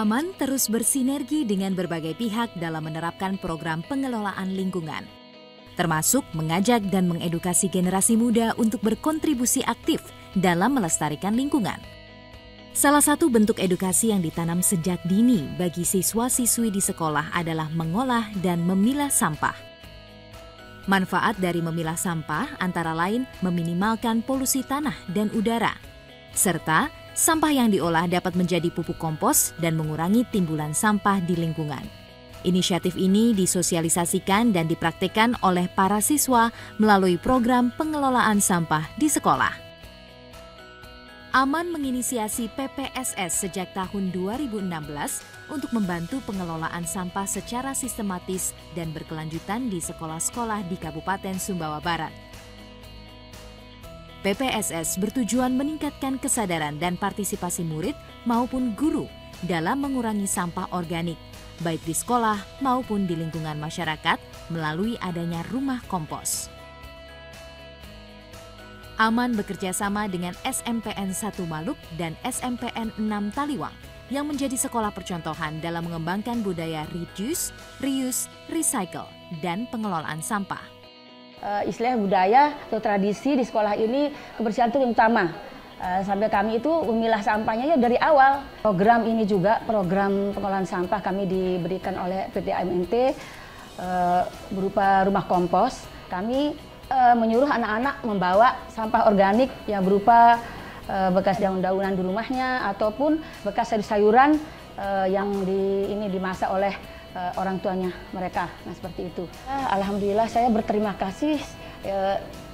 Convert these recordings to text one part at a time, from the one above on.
Aman terus bersinergi dengan berbagai pihak dalam menerapkan program pengelolaan lingkungan, termasuk mengajak dan mengedukasi generasi muda untuk berkontribusi aktif dalam melestarikan lingkungan. Salah satu bentuk edukasi yang ditanam sejak dini bagi siswa-siswi di sekolah adalah mengolah dan memilah sampah. Manfaat dari memilah sampah antara lain meminimalkan polusi tanah dan udara, serta sampah yang diolah dapat menjadi pupuk kompos dan mengurangi timbulan sampah di lingkungan. Inisiatif ini disosialisasikan dan dipraktikkan oleh para siswa melalui program pengelolaan sampah di sekolah. Aman menginisiasi PPSS sejak tahun 2016 untuk membantu pengelolaan sampah secara sistematis dan berkelanjutan di sekolah-sekolah di Kabupaten Sumbawa Barat. PPSS bertujuan meningkatkan kesadaran dan partisipasi murid maupun guru dalam mengurangi sampah organik, baik di sekolah maupun di lingkungan masyarakat melalui adanya rumah kompos. Aman bekerja sama dengan SMPN 1 Maluk dan SMPN 6 Taliwang yang menjadi sekolah percontohan dalam mengembangkan budaya reduce, reuse, recycle, dan pengelolaan sampah. Istilah budaya atau tradisi di sekolah ini kebersihan itu yang utama. Sampai kami itu memilah sampahnya ya dari awal. Program ini juga, program pengelolaan sampah kami diberikan oleh PT AMNT berupa rumah kompos. Kami menyuruh anak-anak membawa sampah organik yang berupa bekas daun-daunan di rumahnya ataupun bekas sayur-sayuran yang dimasak oleh orang tuanya mereka. Nah, seperti itu. Alhamdulillah saya berterima kasih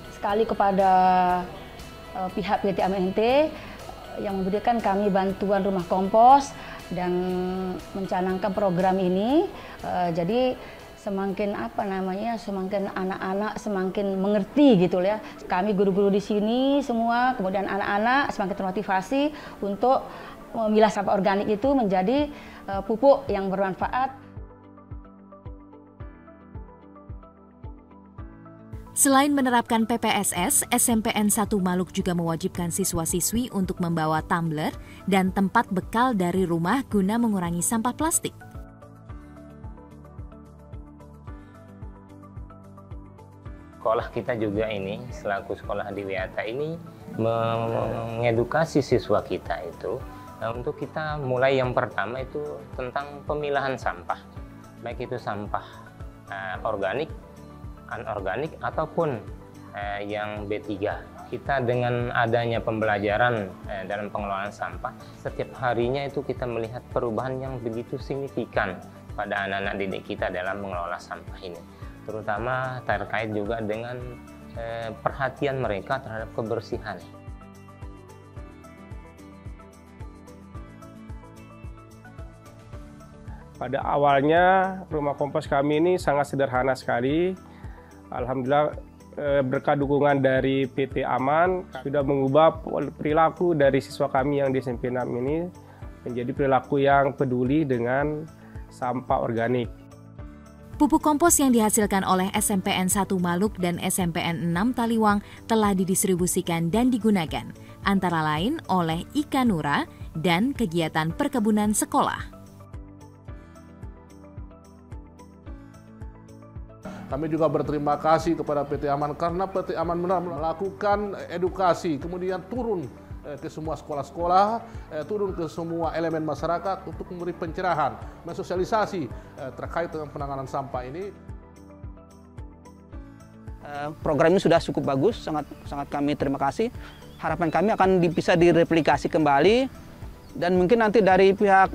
sekali kepada pihak PT AMNT yang memberikan kami bantuan rumah kompos dan mencanangkan program ini. Jadi semakin semakin anak-anak semakin mengerti gitu ya. Kami guru-guru di sini semua, kemudian anak-anak semakin termotivasi untuk memilah sampah organik itu menjadi pupuk yang bermanfaat. Selain menerapkan PPSS, SMPN 1 Maluk juga mewajibkan siswa-siswi untuk membawa tumbler dan tempat bekal dari rumah guna mengurangi sampah plastik. Sekolah kita juga ini, selaku sekolah adiwiyata ini, mengedukasi siswa kita itu untuk kita mulai yang pertama itu tentang pemilahan sampah, baik itu sampah organik, anorganik ataupun yang B3. Kita dengan adanya pembelajaran dalam pengelolaan sampah, setiap harinya itu kita melihat perubahan yang begitu signifikan pada anak-anak didik kita dalam mengelola sampah ini. Terutama terkait juga dengan perhatian mereka terhadap kebersihan. Pada awalnya rumah kompos kami ini sangat sederhana sekali. Alhamdulillah berkat dukungan dari PT Aman sudah mengubah perilaku dari siswa kami yang di SMP 6 ini menjadi perilaku yang peduli dengan sampah organik. Pupuk kompos yang dihasilkan oleh SMPN 1 Maluk dan SMPN 6 Taliwang telah didistribusikan dan digunakan, antara lain oleh Ika Nura dan kegiatan perkebunan sekolah. Kami juga berterima kasih kepada PT Aman karena PT Aman benar melakukan edukasi, kemudian turun ke semua sekolah-sekolah, turun ke semua elemen masyarakat untuk memberi pencerahan, mensosialisasi terkait dengan penanganan sampah ini. Program ini sudah cukup bagus, sangat kami terima kasih. Harapan kami akan bisa direplikasi kembali dan mungkin nanti dari pihak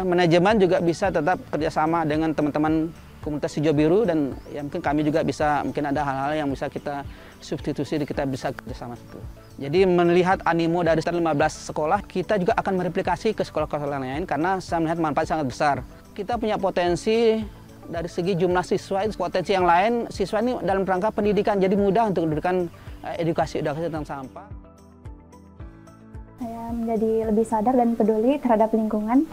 manajemen juga bisa tetap kerjasama dengan teman-teman komunitas hijau biru dan ya mungkin kami juga bisa, mungkin ada hal-hal yang bisa kita substitusi, kita bisa kerjasama itu. Jadi melihat animo dari 15 sekolah, kita juga akan mereplikasi ke sekolah-sekolah lain karena saya melihat manfaat sangat besar. Kita punya potensi dari segi jumlah siswa, potensi yang lain, siswa ini dalam rangka pendidikan, jadi mudah untuk memberikan edukasi tentang sampah. Saya menjadi lebih sadar dan peduli terhadap lingkungan,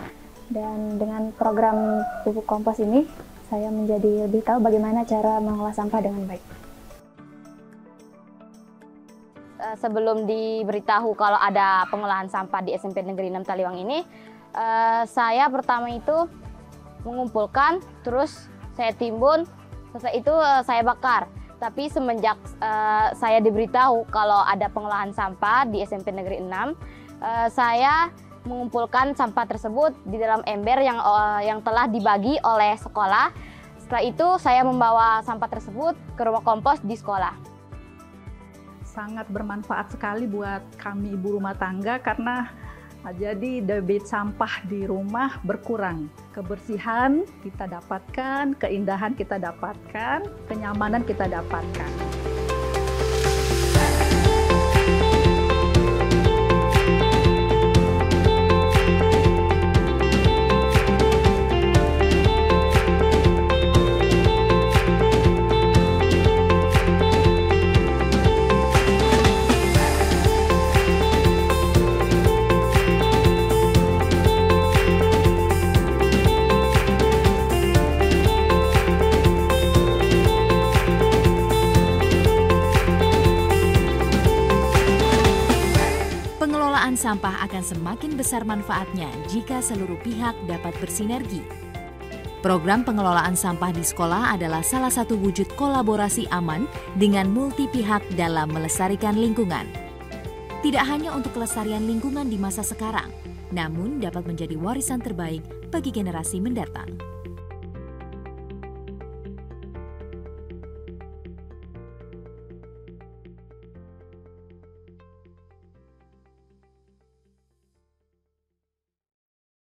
dan dengan program pupuk kompos ini, saya menjadi lebih tahu bagaimana cara mengolah sampah dengan baik. Sebelum diberitahu kalau ada pengolahan sampah di SMP Negeri 6 Taliwang ini, Saya pertama itu mengumpulkan, terus saya timbun, setelah itu saya bakar. Tapi semenjak saya diberitahu kalau ada pengolahan sampah di SMP Negeri 6, saya mengumpulkan sampah tersebut di dalam ember yang telah dibagi oleh sekolah. Setelah itu saya membawa sampah tersebut ke rumah kompos di sekolah. Sangat bermanfaat sekali buat kami ibu rumah tangga karena jadi debit sampah di rumah berkurang. Kebersihan kita dapatkan, keindahan kita dapatkan, kenyamanan kita dapatkan. Pengelolaan sampah akan semakin besar manfaatnya jika seluruh pihak dapat bersinergi. Program pengelolaan sampah di sekolah adalah salah satu wujud kolaborasi aman dengan multi pihak dalam melestarikan lingkungan. Tidak hanya untuk kelestarian lingkungan di masa sekarang, namun dapat menjadi warisan terbaik bagi generasi mendatang.